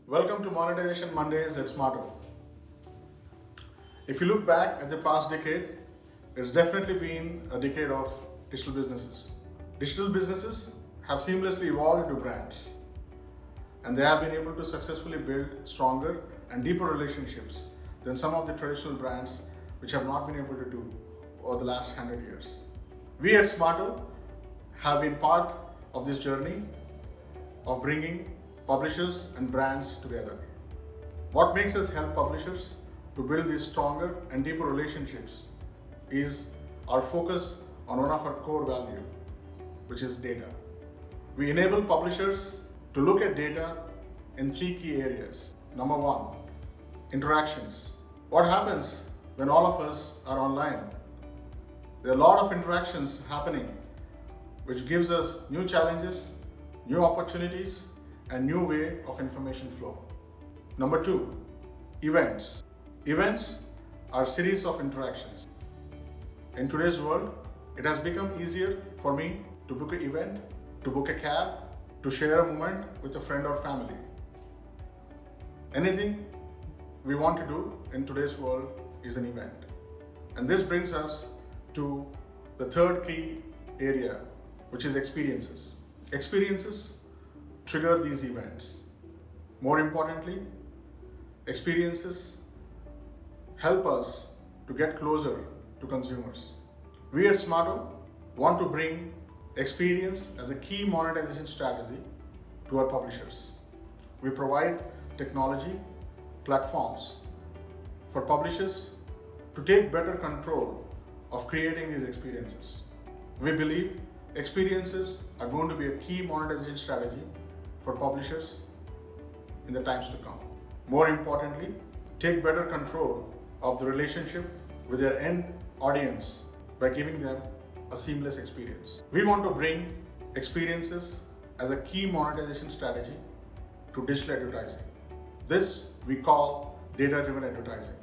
Welcome to Monetization Mondays at Smarto. If you look back at the past decade, it's definitely been a decade of digital businesses. Digital businesses have seamlessly evolved into brands, and they have been able to successfully build stronger and deeper relationships than some of the traditional brands which have not been able to do over the last 100 years. We at Smarto have been part of this journey of bringing publishers and brands together. What makes us help publishers to build these stronger and deeper relationships is our focus on one of our core value, which is data. We enable publishers to look at data in three key areas. Number one, interactions. What happens when all of us are online? There are a lot of interactions happening, which gives us new challenges, new opportunities, and new way of information flow. Number two, events. Events are a series of interactions. In today's world, it has become easier for me to book an event, to book a cab, to share a moment with a friend or family. Anything we want to do in today's world is an event. And this brings us to the third key area, which is experiences. Experiences trigger these events. More importantly, experiences help us to get closer to consumers. We at Smarto want to bring experience as a key monetization strategy to our publishers. We provide technology platforms for publishers to take better control of creating these experiences. We believe experiences are going to be a key monetization strategy for publishers in the times to come. More importantly, take better control of the relationship with their end audience by giving them a seamless experience. We want to bring experiences as a key monetization strategy to digital advertising. This we call data-driven advertising.